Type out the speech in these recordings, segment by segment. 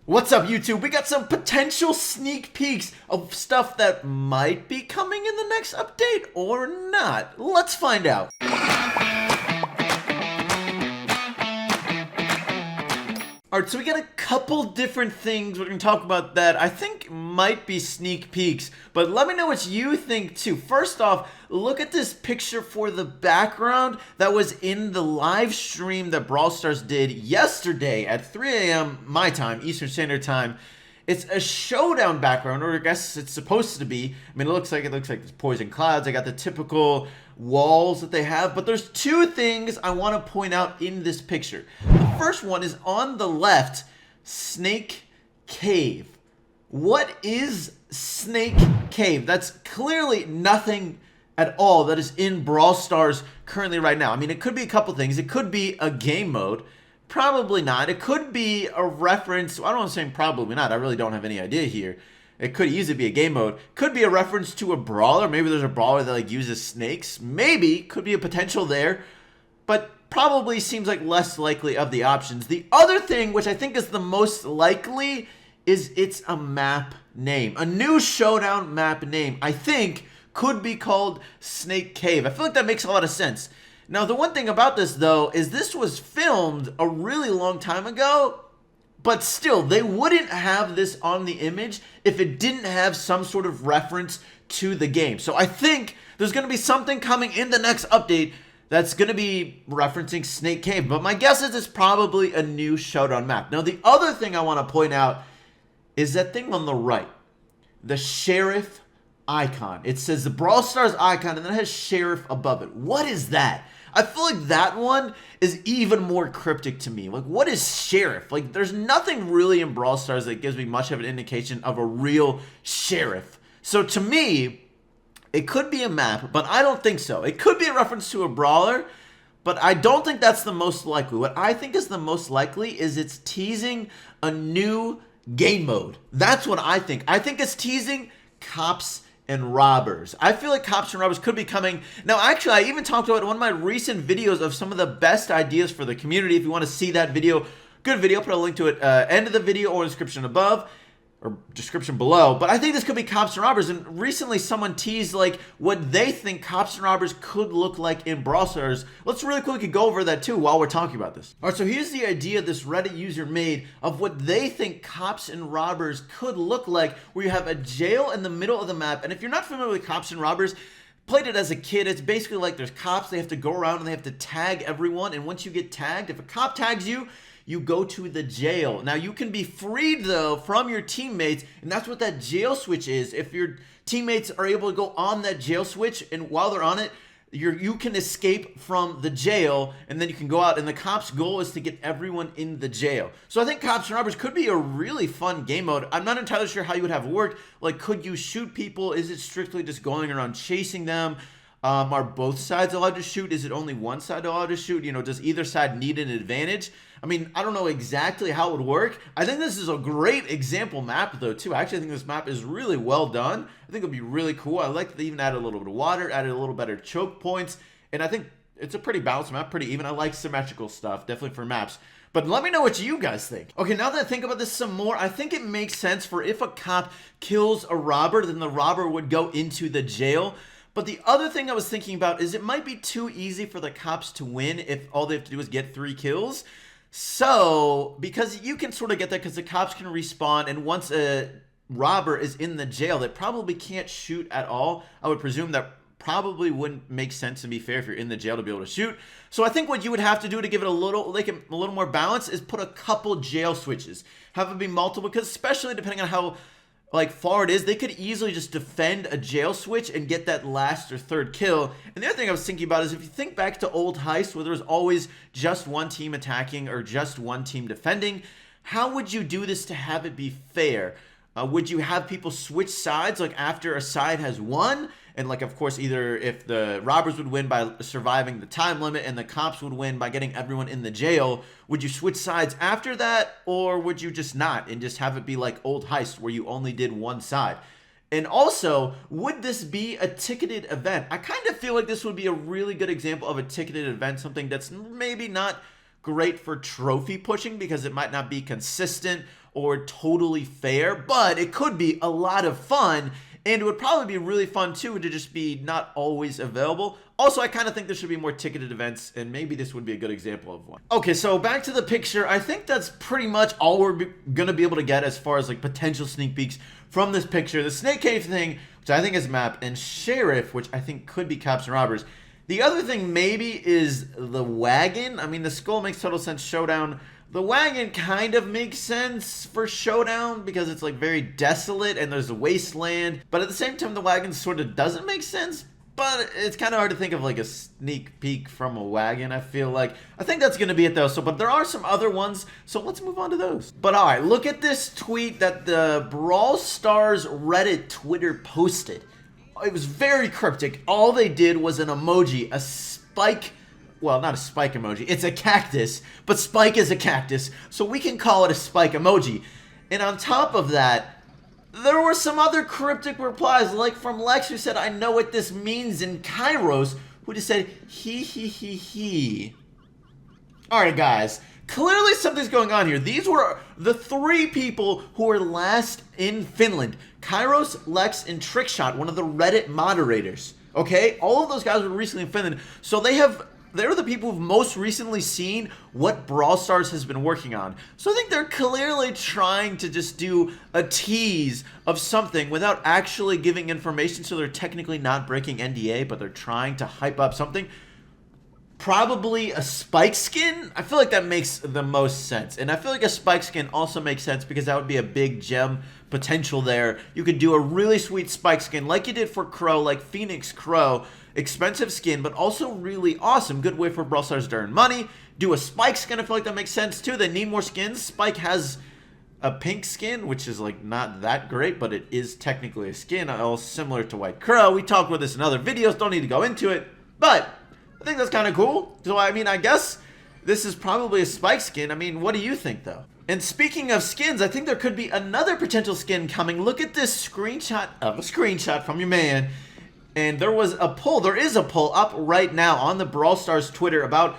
What's up, YouTube? We got some potential sneak peeks of stuff that might be coming in the next update or not. Let's find out. Alright, so we got a couple different things we're going to talk about that I think might be sneak peeks, but let me know what you think too. First off, look at this picture for the background that was in the live stream that Brawl Stars did yesterday at 3 a.m. my time, Eastern Standard Time. It's a showdown background, or I guess it's supposed to be. I mean, it looks like there's poison clouds. I got the typical walls that they have, but there's two things I want to point out in this picture. The first one is on the left, Snake Cave. What is Snake Cave? That's clearly nothing at all that is in Brawl Stars currently right now. I mean, it could be a couple things. It could be a game mode. Probably not. It could be a reference. I don't want to say probably not. I really don't have any idea here. It could easily be a game mode. Could be a reference to a brawler. Maybe there's a brawler that like uses snakes. Maybe. Could be a potential there. But probably seems like less likely of the options. The other thing, which I think is the most likely, is it's a map name. A new showdown map name, I think, could be called Snake Cave. I feel like that makes a lot of sense. Now, the one thing about this, though, is this was filmed a really long time ago, but still, they wouldn't have this on the image if it didn't have some sort of reference to the game. So I think there's going to be something coming in the next update that's going to be referencing Snake Cave, but my guess is it's probably a new showdown map. Now, the other thing I want to point out is that thing on the right, the sheriff icon. It says the Brawl Stars icon, and then it has sheriff above it. What is that? I feel like that one is even more cryptic to me. Like, what is sheriff? Like, there's nothing really in Brawl Stars that gives me much of an indication of a real sheriff. So to me, it could be a map, but I don't think so. It could be a reference to a brawler, but I don't think that's the most likely. What I think is the most likely is it's teasing a new game mode. That's what I think. I think it's teasing cops and robbers. I feel like cops and robbers could be coming. Now, actually, I even talked about in one of my recent videos of some of the best ideas for the community. If you want to see that video, good video, I'll put a link to it end of the video or description above or description below. But I think this could be cops and robbers. And recently someone teased like what they think cops and robbers could look like in Brawl Stars. Let's really quickly go over that too while we're talking about this. All right, so here's the idea this Reddit user made of what they think cops and robbers could look like, where you have a jail in the middle of the map. And if you're not familiar with cops and robbers, played it as a kid, it's basically like there's cops, they have to go around and they have to tag everyone. And once you get tagged, if a cop tags you, you go to the jail. Now, you can be freed, though, from your teammates, and that's what that jail switch is. If your teammates are able to go on that jail switch, and while they're on it, you can escape from the jail, and then you can go out, and the cops' goal is to get everyone in the jail. So I think Cops and Robbers could be a really fun game mode. I'm not entirely sure how you would have it work. Like, could you shoot people? Is it strictly just going around chasing them? Are both sides allowed to shoot? Is it only one side allowed to shoot? You know, does either side need an advantage? I mean, I don't know exactly how it would work. I think this is a great example map, though, too. I actually think this map is really well done. I think it would be really cool. I like that they even added a little bit of water, added a little better choke points, and I think it's a pretty balanced map, pretty even. I like symmetrical stuff, definitely for maps. But let me know what you guys think. Okay, now that I think about this some more, I think it makes sense for if a cop kills a robber, then the robber would go into the jail. But the other thing I was thinking about is it might be too easy for the cops to win if all they have to do is get 3 kills. So, because you can sort of get that because the cops can respawn, and once a robber is in the jail, they probably can't shoot at all. I would presume that probably wouldn't make sense, to be fair, if you're in the jail to be able to shoot. So I think what you would have to do to give it a little more balance is put a couple jail switches. Have it be multiple, because especially depending on how far it is, they could easily just defend a jail switch and get that last or third kill. And the other thing I was thinking about is if you think back to old heists where there was always just one team attacking or just one team defending, how would you do this to have it be fair? Would you have people switch sides like after a side has won? And of course, either if the robbers would win by surviving the time limit and the cops would win by getting everyone in the jail, would you switch sides after that? Or would you just not and just have it be like old heist where you only did one side? And also, would this be a ticketed event? I kind of feel like this would be a really good example of a ticketed event, something that's maybe not great for trophy pushing because it might not be consistent or totally fair, but it could be a lot of fun. And it would probably be really fun too to just be not always available. Also, I kind of think there should be more ticketed events, and maybe this would be a good example of one. Okay, so back to the picture. I think that's pretty much all we're going to be able to get as far as like potential sneak peeks from this picture. The Snake Cave thing, which I think is map, and Sheriff, which I think could be Cops and Robbers. The other thing maybe is the wagon. I mean, the skull makes total sense. Showdown. The wagon kind of makes sense for Showdown because it's like very desolate and there's a wasteland. But at the same time, the wagon sort of doesn't make sense. But it's kind of hard to think of like a sneak peek from a wagon, I feel like. I think that's going to be it though. But there are some other ones, so let's move on to those. But alright, look at this tweet that the Brawl Stars Reddit Twitter posted. It was very cryptic. All they did was an emoji, a spike. Well, not a spike emoji. It's a cactus, but Spike is a cactus, so we can call it a spike emoji. And on top of that, there were some other cryptic replies, like from Lex, who said, "I know what this means," and Kairos, who just said, he. Alright, guys. Clearly something's going on here. These were the 3 people who were last in Finland. Kairos, Lex, and Trickshot, one of the Reddit moderators. Okay? All of those guys were recently in Finland, so they're the people who've most recently seen what Brawl Stars has been working on. So I think they're clearly trying to just do a tease of something without actually giving information, so they're technically not breaking NDA, but they're trying to hype up something. Probably a Spike skin? I feel like that makes the most sense. And I feel like a Spike skin also makes sense because that would be a big gem potential there. You could do a really sweet Spike skin like you did for Crow, like Phoenix Crow. Expensive skin, but also really awesome. Good way for Brawl Stars to earn money. Do a Spike skin, I feel like that makes sense too. They need more skins. Spike has a pink skin, which is like not that great, but it is technically a skin, all similar to White Crow. We talked about this in other videos, don't need to go into it, but I think that's kind of cool. So I mean, I guess this is probably a Spike skin. I mean, what do you think though? And speaking of skins, I think there could be another potential skin coming. Look at this screenshot of a screenshot from your man. And there was a poll, there is a poll up right now on the Brawl Stars Twitter about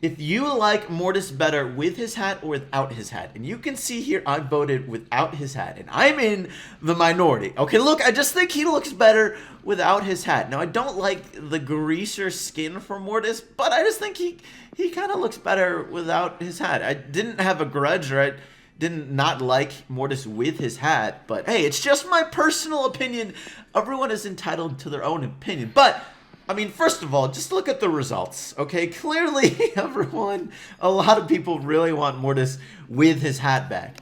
if you like Mortis better with his hat or without his hat. And you can see here I voted without his hat, and I'm in the minority. Okay, look, I just think he looks better without his hat. Now, I don't like the greaser skin for Mortis, but I just think he kind of looks better without his hat. I didn't have a grudge, or I didn't not like Mortis with his hat, but hey, it's just my personal opinion. Everyone is entitled to their own opinion. But, I mean, first of all, just look at the results, okay? Clearly, a lot of people really want Mortis with his hat back.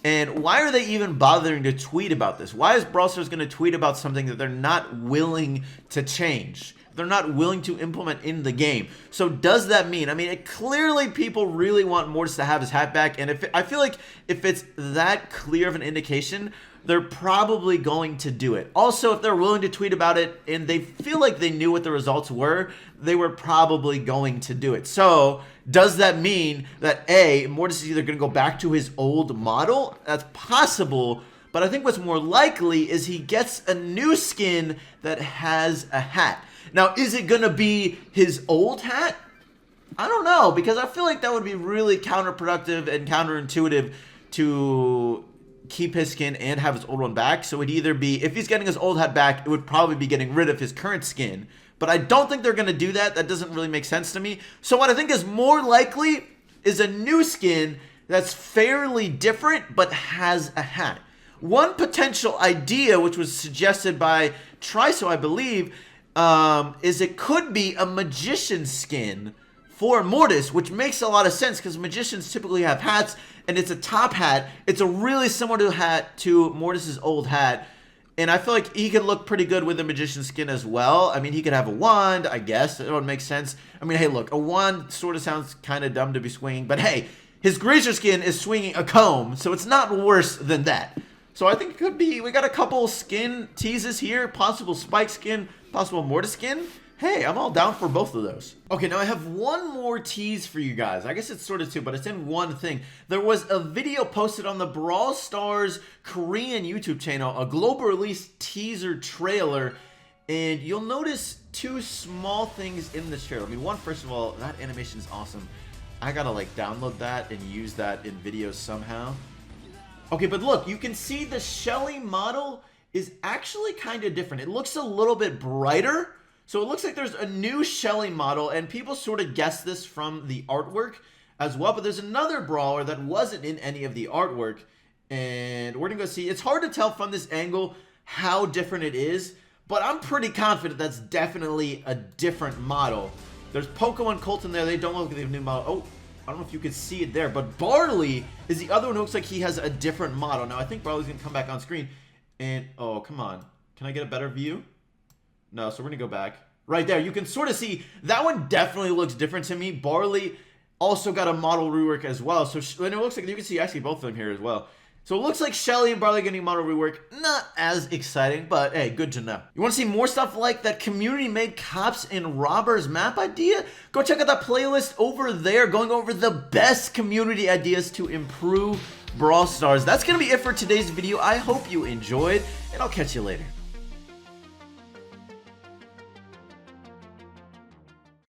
And why are they even bothering to tweet about this? Why is Brawl Stars going to tweet about something that they're not willing to change? They're not willing to implement in the game. So does that mean, I mean, clearly people really want Mortis to have his hat back, and I feel like if it's that clear of an indication, they're probably going to do it. Also, if they're willing to tweet about it and they feel like they knew what the results were, they were probably going to do it. So does that mean that A, Mortis is either going to go back to his old model? That's possible. But I think what's more likely is he gets a new skin that has a hat. Now, is it going to be his old hat? I don't know, because I feel like that would be really counterproductive and counterintuitive to keep his skin and have his old one back. So it'd either be, if he's getting his old hat back, it would probably be getting rid of his current skin. But I don't think they're going to do that. That doesn't really make sense to me. So what I think is more likely is a new skin that's fairly different but has a hat. One potential idea, which was suggested by Triso, I believe, is it could be a magician skin for Mortis, which makes a lot of sense because magicians typically have hats, and it's a top hat. It's a really similar hat to Mortis's old hat, and I feel like he could look pretty good with a magician skin as well. I mean, he could have a wand, I guess. It would make sense. I mean, hey, look, a wand sort of sounds kind of dumb to be swinging, but hey, his greaser skin is swinging a comb, so it's not worse than that. So I think it could be, we got a couple skin teases here, possible Spike skin, possible Mortis skin. Hey, I'm all down for both of those. Okay, now I have one more tease for you guys. I guess it's sort of two, but it's in one thing. There was a video posted on the Brawl Stars Korean YouTube channel, a global release teaser trailer, and you'll notice two small things in this trailer. I mean, one, first of all, that animation is awesome. I gotta like download that and use that in videos somehow. Okay, but look, you can see the Shelly model is actually kind of different. It looks a little bit brighter. So it looks like there's a new Shelly model, and people sort of guessed this from the artwork as well. But there's another brawler that wasn't in any of the artwork, and we're gonna go see. It's hard to tell from this angle how different it is, but I'm pretty confident that's definitely a different model. There's Pokemon Colt in there. They don't look like the new model. Oh, I don't know if you could see it there, but Barley is the other one who looks like he has a different model. Now, I think Barley's gonna come back on screen, and oh, come on. Can I get a better view? No, so we're gonna go back. Right there, you can sort of see that one definitely looks different to me. Barley also got a model rework as well. So and it looks like you can see actually both of them here as well. So it looks like Shelly and Barley getting model rework. Not as exciting, but hey, good to know. You want to see more stuff like that community-made cops and robbers map idea? Go check out that playlist over there, going over the best community ideas to improve Brawl Stars. That's going to be it for today's video. I hope you enjoyed, and I'll catch you later.